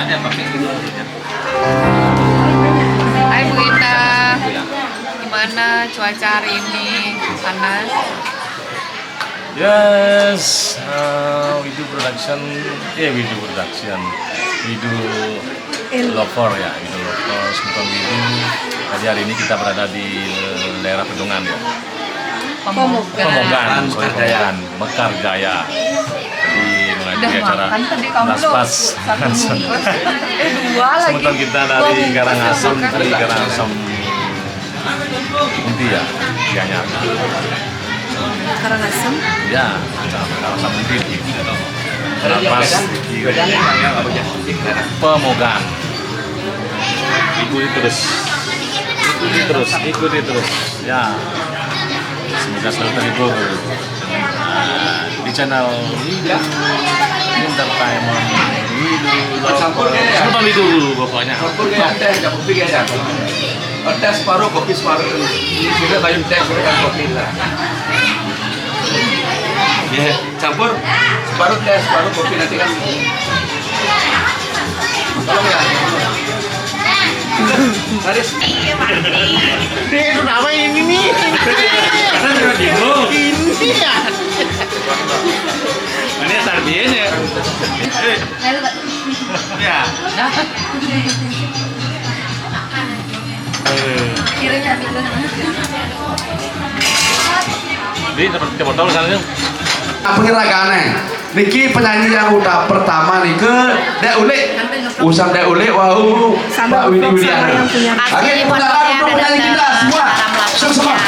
Hai Bu Indah, gimana cuaca hari ini? Panas? Yes, we do production, lover ya, we do lover, Sultan Widu. Jadi hari ini kita berada di daerah Pedungan ya. Pemogan, Mekarjaya. Jadi menghadiri acara Laspas. Sementara kita dari Karangasem, Inti ya, Gianyar. Karangasem? Ya, Karangasem Inti. Laspas di Pemogan. Ikuti terus. Ya. Semoga selalu terhibur di channel Widu Entertainment, Sultan Widu pokoknya. Tes separuh, kopi separuh. Ini sudah kayu tes, sudah kopi lah. Ya, campur separuh tes, separuh kopi nanti kan. Tolong ya. Haris. Itu nama ini nih. Ini ya. Ini sardian ya. Ya. Di seperti botol misalnya. Pengiragane. Niki penyanyi yang udah pertama nih ke Dek Ulik. Usam Dek Ulik wau Pak Widi Widiana. Oke, silakan untuk penyanyi kita semua. Semua.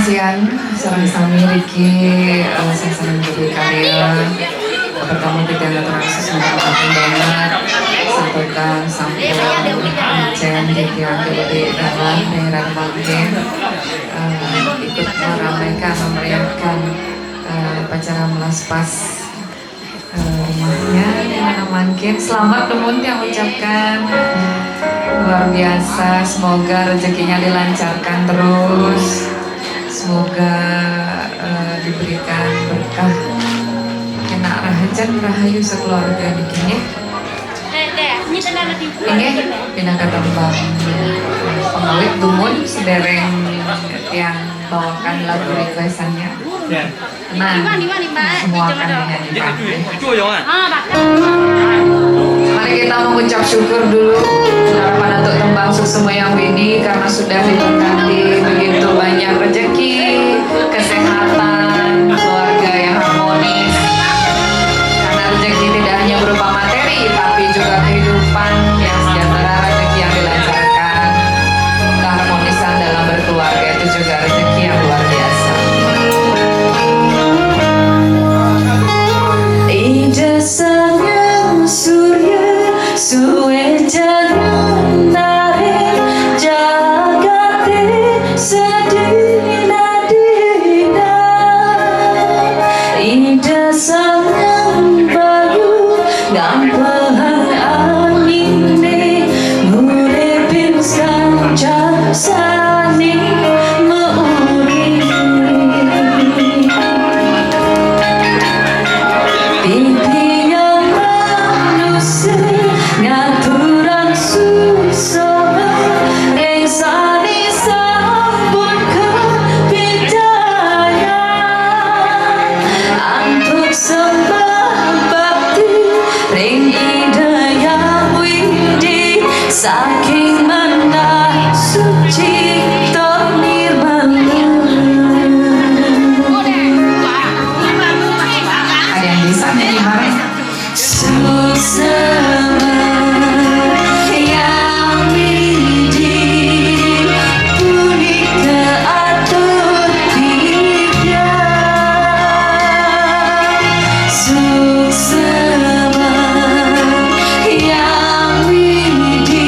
Siang, sarang-sami Riki, saya menjadi karya pertama kita yang terasa semangat banget serta sampai Cen jadi yang lebih dalam daerah Bangkeng ikut meramaikan memeriahkan upacara melaspas rumahnya di mana Mangkin. Selamat teman yang ucapkan luar biasa, semoga rezekinya dilancarkan terus. Semoga diberikan berkah kena rahajan rahayu sekeluarga di sini. Ini pindah ke tempat pengawit dumun sedereng yang bawakan lagu requestannya. Nah, semua akan dinyanyikan. Mari kita mengucap syukur dulu harapan untuk tembang Suksema Widi karena sudah diberkati begitu banyak rezeki, kesehatan, keluarga yang harmonis. Karena rezeki tidak hanya berupa materi, tapi juga kehidupan yang sejahtera, rezeki yang dilancarkan, keharmonisan dalam berkeluarga itu juga rezeki yang luar biasa. Ida sang surya suwe jangan narik jagate sedina dina ida sang bayu gampang angine nguripin sanjang sani meuri pipi yang manusia ngaturan susah resani sampun kepidaya antuk sembah bakti ring idaya widi saking mendah suci tok nirmala. Ada yang bisa nyanyi bareng? Suksema yang widi punika atur tidak. Suksema yang widi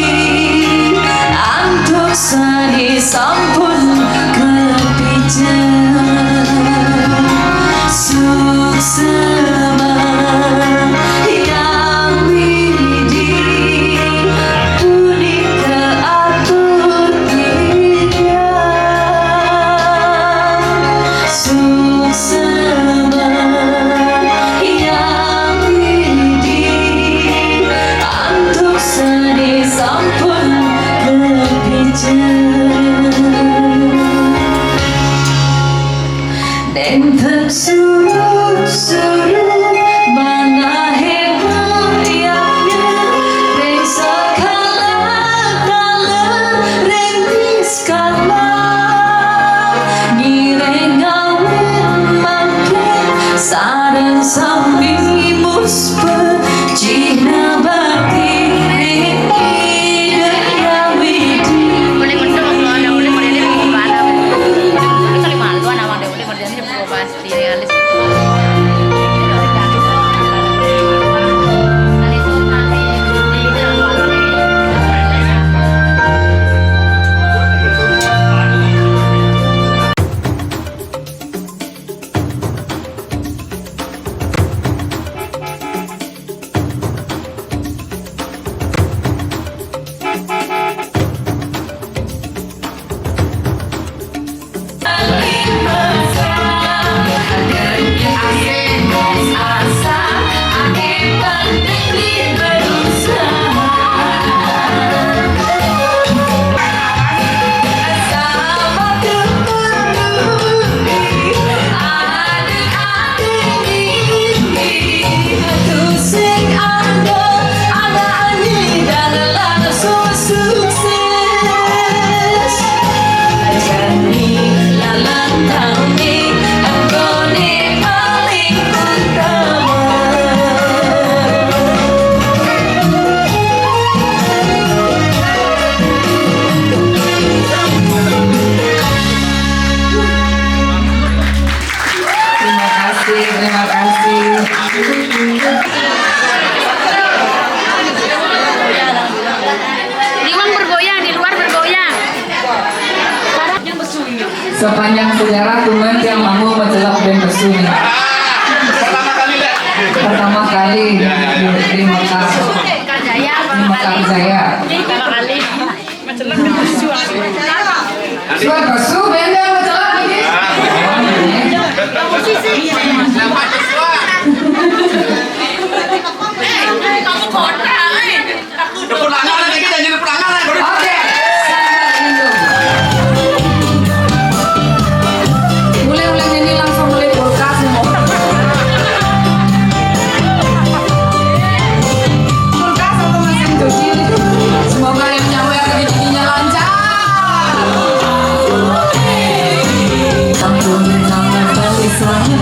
Cina bakti Boleh mendung ada boleh modalnya bukan ada. Boleh kali maluan awang deh boleh modalnya berubah realis. Terima kasih. Di luar bergoyang, di luar bergoyang. Sepanjang sejarah Tumen yang mau mencelak band Besumi. Pertama kali deh. Pertama kali di Mekar. Karjaya, Di Mekar Jaya. pertama kali. Suat Besu band yang mencelak lagi. Kamu kota, Pulangan lagi kita jadi pulangan. Oke. Sandal Indung. Mulai nyanyi langsung mulai kulkas mau. Kulkas atau mesin cuci? Semoga yang nyawa rezekinya lancar. Ampun jangan balik selama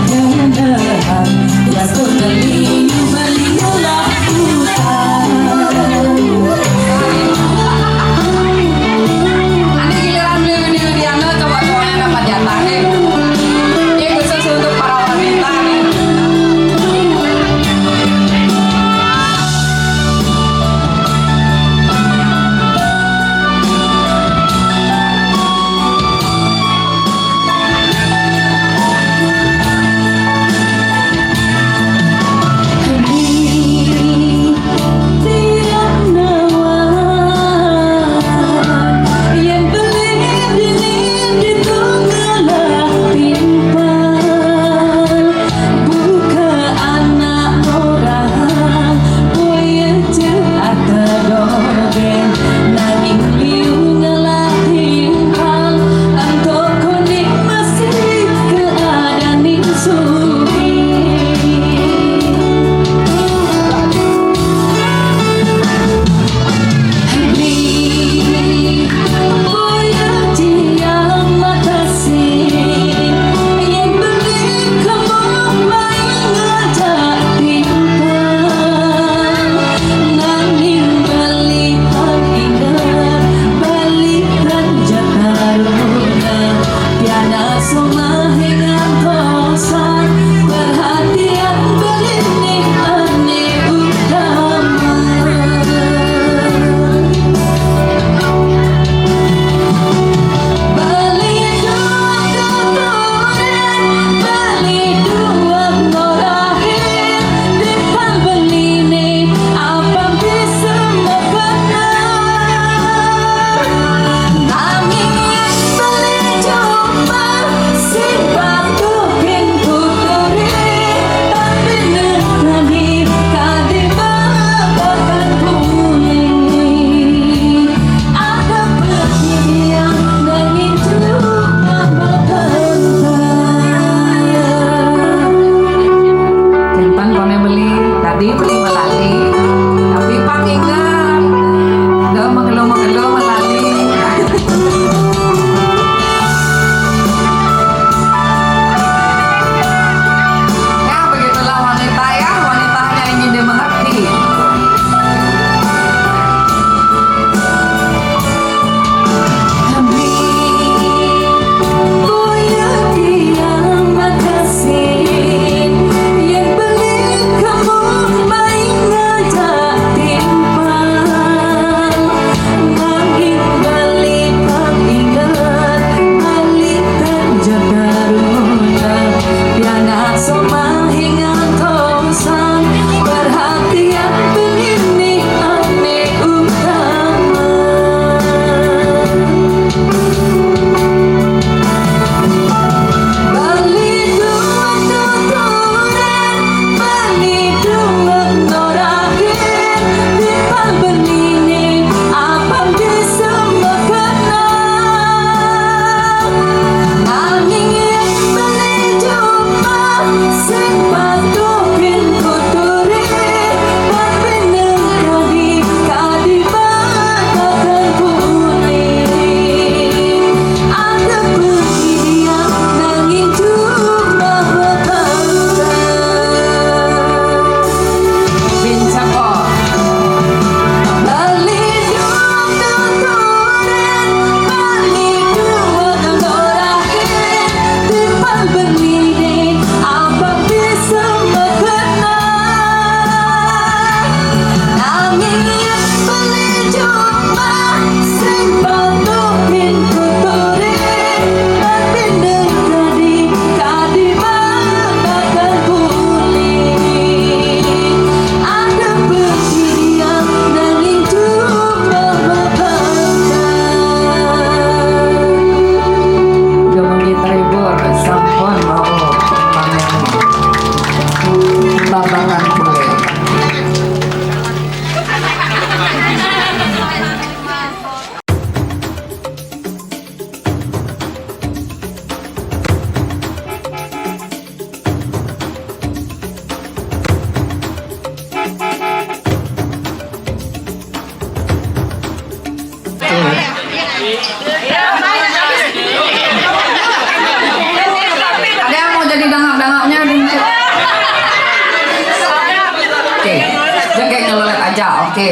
Jengkek nyelolet aja, oke.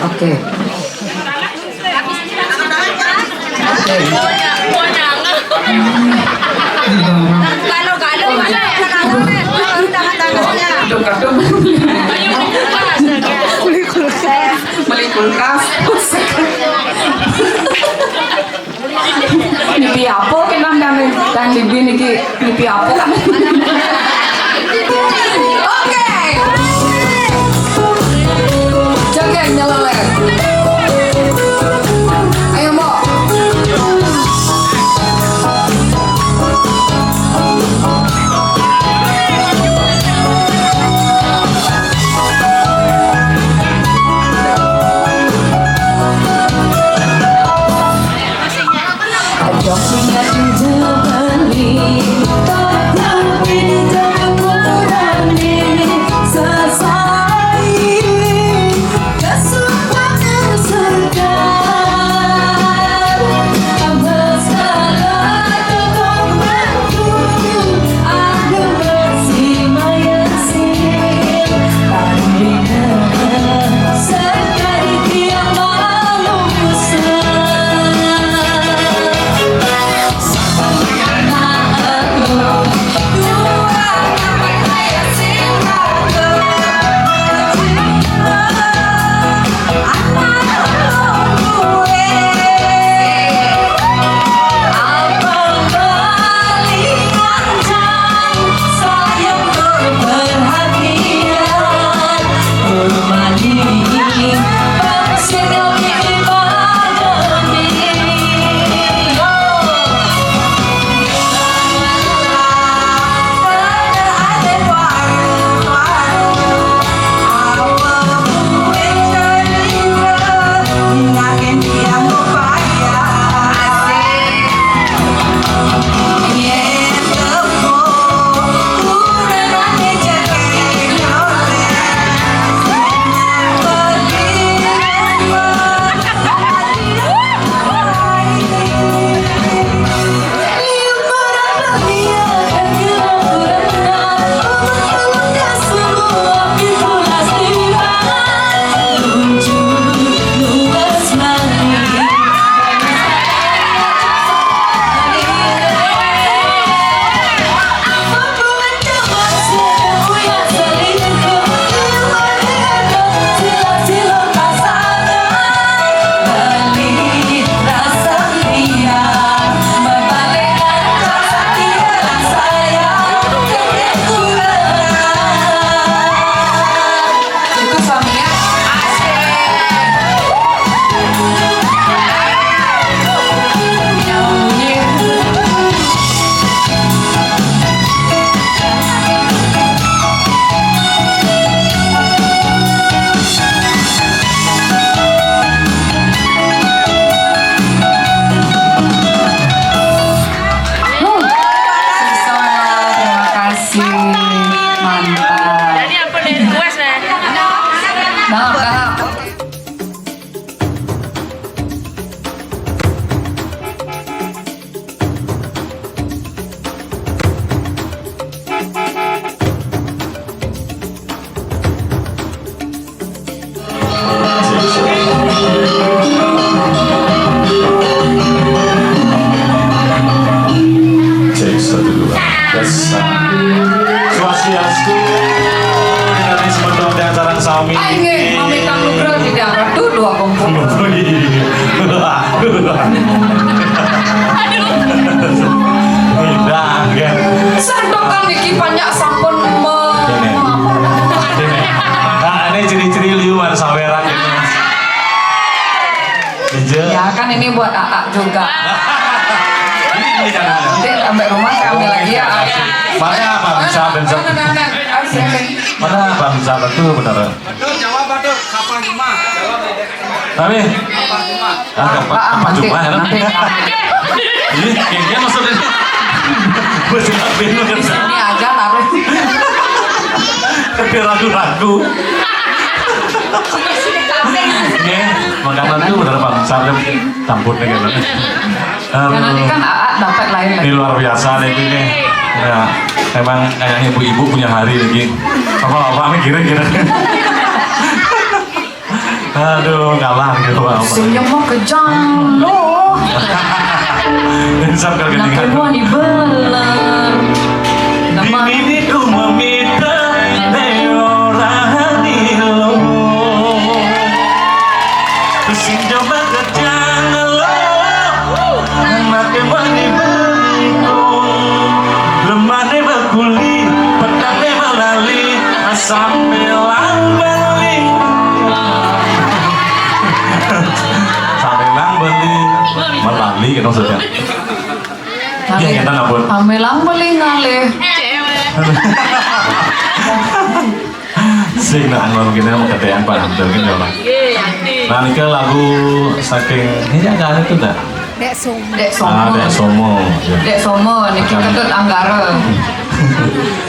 Oke. Oke. Kadung-kadung beli kulkas. Nipi apa kan dan libi niki nipi apa kan? Oke. Jengkek nyelolet. Ayo Mbok. Swastiastu, Indonesia mendong dan sarang sami. Ayo, mami kamu bro tidak ratu dua kompon. Tidak, ya. Sandokan niki banyak sampun Nah, ini ciri-ciri liuan saweran ini. Ya kan ini buat Aa juga. Ini jangan. Nanti sampai rumah saya ambil lagi ya. Mana bangsa bangsa? Mana bangsa itu benar? Badur, jawab Badur. Kapan cuma? Jawab. Tapi, kapan cuma ya? Nanti Ini kayaknya maksudnya masih bingung kan? ini aja taruh. Tapi ragu-ragu. Ini makanan itu benar bangsa campurnya gimana? Ya nanti kan Aa dapat lain lagi. Ini luar biasa nih ini. Ya, emang kayak ibu-ibu punya hari lagi. Bapak-bapak mikir-mikir. Aduh, ngalah gitu Bapak. Senyum mau kejam loh. Insap Nak kegeningan. kedua di beler. Ini ku meminta orang lo. Sing coba kejang lo. Makin mani berikung. Lemane berkuli, petane melali, sampai beli. Sampai beli, melali kan maksudnya. Iya, kita nggak boleh. Amelang beli ngalih. Sing nak ngomong gini mau ketean Pak Hamzah gini ya Pak. Nah ini ke lagu saking ini agak itu dah. Dek Ah, somo. Dek Somo. Ya. Dek somo niki ketut anggara.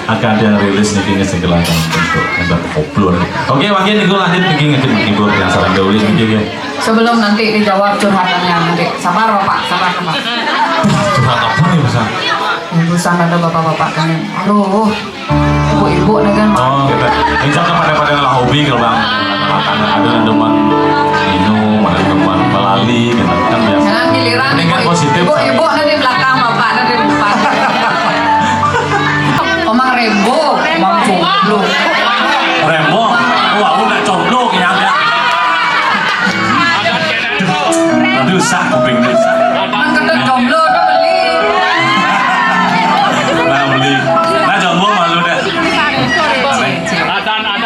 Akan ada yang rilis nih kayaknya segala bentuk untuk koplo. Oke, makin nih gue lanjut nih ngecek menghibur yang saran daulis nih ya. Sebelum nanti dijawab curhatannya nanti. Sabar Pak, sabar Pak. Curhat apa nih Mas? Urusan ada bapak-bapak kan. Aduh. Ibu-ibu nih kan. Oh, kita insya kepada lah hobi kalau bang. Ada yang demen minum, ada yang demen melali, gitu kan biasa. Jangan giliran Ini kan positif. ibu nanti di belakang bapak nanti di depan. Omang Rembo, Omang Jomblo. Rembo, wah udah comblo kayaknya. Aduh, sak kupingnya. Kan ketut jomblo udah beli. Nah beli, nah jomblo malu deh.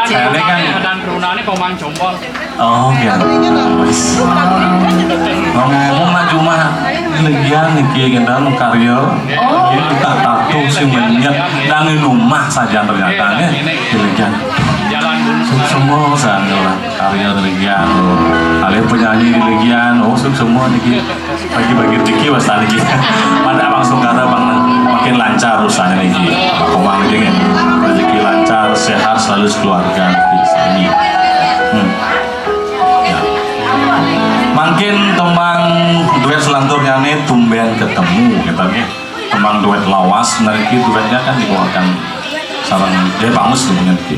Ini kan Adan perunane komang jombol. oh biar ngomong mah cuma legian nih kita karya kita tato sih menyet dan rumah saja ternyata nih legian Jalan dulu. semua sana karya legian kalian penyanyi di legian semua nih bagi-bagi tiki was tadi pada abang Sungkara bang makin lancar urusannya nih komang nih rezeki lancar sehat selalu keluarga ini Makin tembang duet selanturnya nih tumben ketemu katanya tembang duet lawas nanti duetnya kan dikeluarkan sarang dia bagus kemudian nanti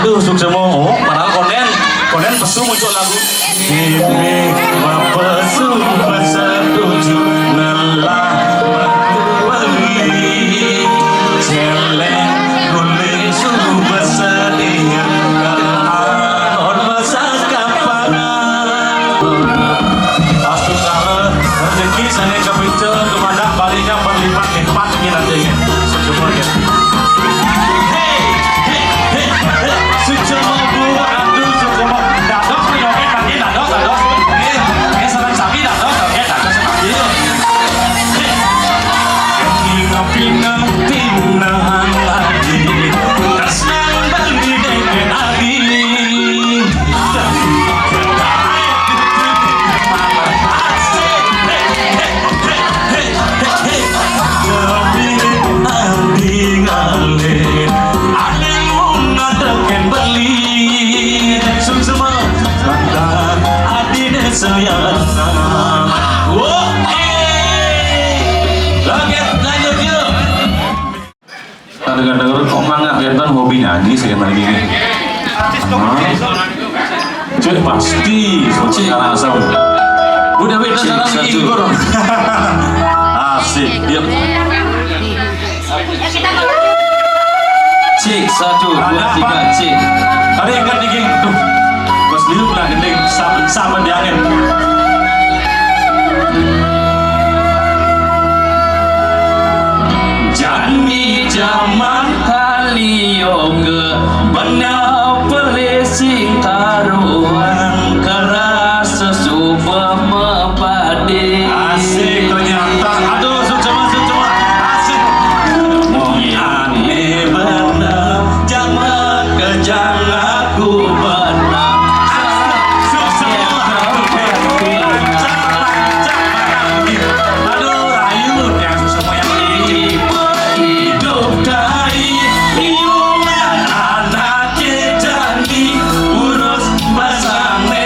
Aduh, sukses mau. Padahal konen pesu muncul lagu. Ini pesu bersetuju lelah beli celeng guling suruh bersedih on masa kapan. Astu kala rezeki sana kepincel kemana baliknya berlipat lipat ini nantinya. Semua ya. Dengar-dengar omang nggak kelihatan hobi nyanyi saya lagi ini. Cek pasti, cek langsung. Udah beda sekarang Igor. Asik, diam. Cik 1, 2, 3, cik. Tadi ingat nih, tuh. Mas Liu pernah gendeng sama di angin. Janji zaman halioge benar pelesing taruhan keras sesubah mepade. Asik ternyata. Aduh, cuma asik. Aneh benar jangan kejang aku benar. Urus bersama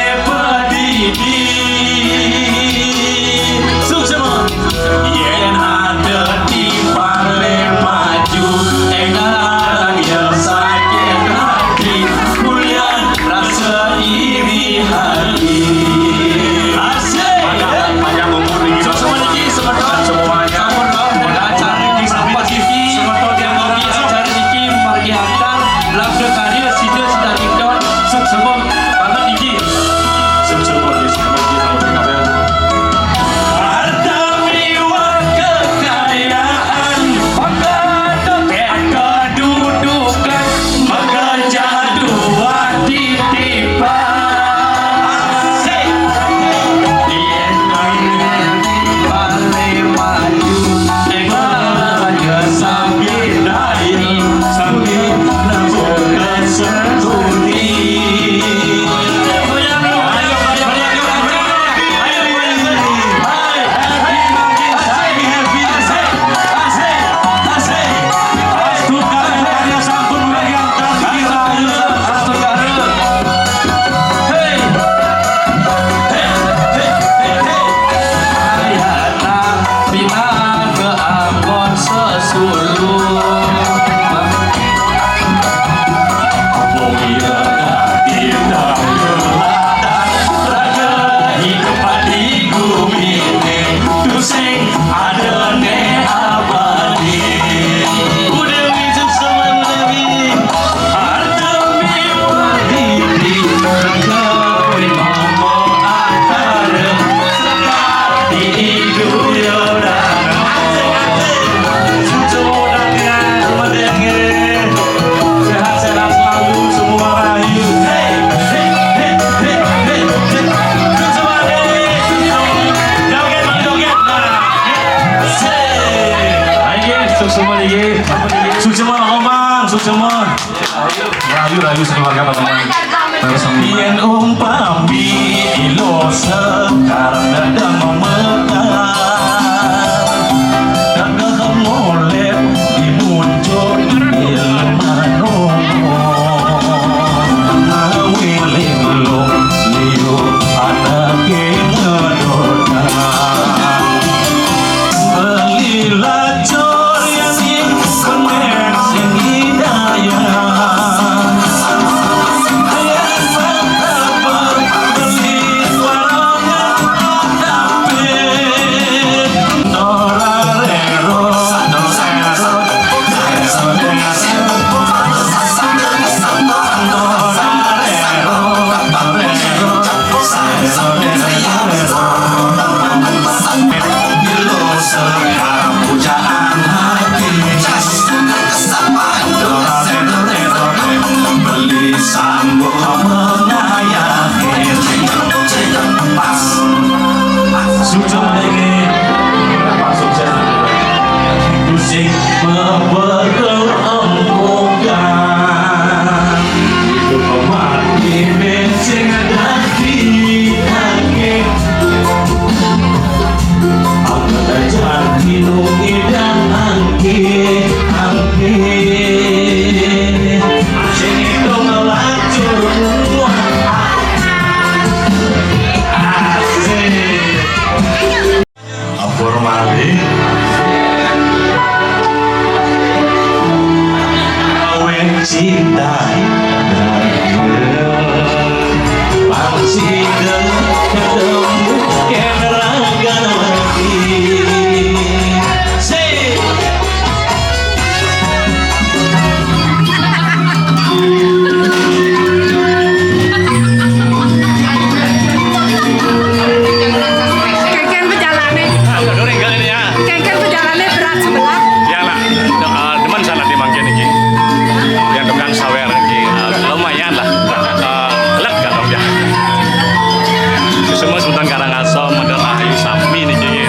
sukses lagi berapa sukses musik membetul omongan itu pemati bensin hati hati aku tak jadi dan angki asing itu melacur formali awen cinta pasti ketemu keneragan lagi say Kengkeng perjalannya, Doring kali ini ya. kengkeng perjalannya berat sebelah. Ya lah, teman sana di mangkin ini. Yang tukang sawer ini lumayan lah. Lek kan dong ya. Semua Sultan Karangasem, Madarahayu Sami nih jadi.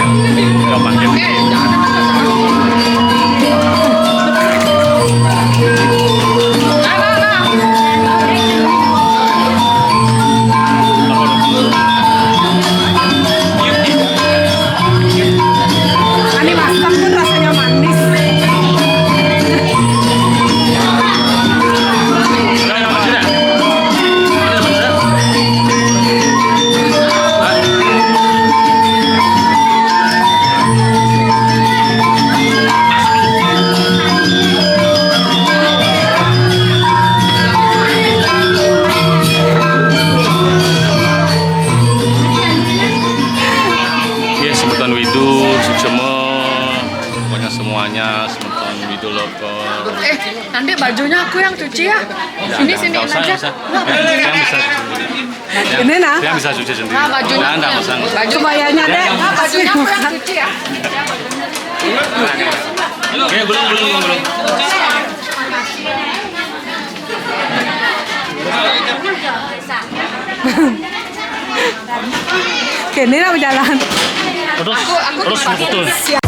Yang mangkin ini. Ini masak pun rasanya manis. Sudah, yang masih dah. Ya, Semeton Widu, Sucemo, pokoknya semuanya Semeton Widu Loko. Nanti bajunya aku yang cuci ya. Sini Nggak usah, aja. nggak usah. Yang bisa. Ini nah. Yang bisa cuci sendiri. Nah, bajunya Nggak usah. Kebayanya deh. Nah, bajunya aku yang cuci ya. Oke, belum. Kini lah berjalan. Terus, betul. Siap.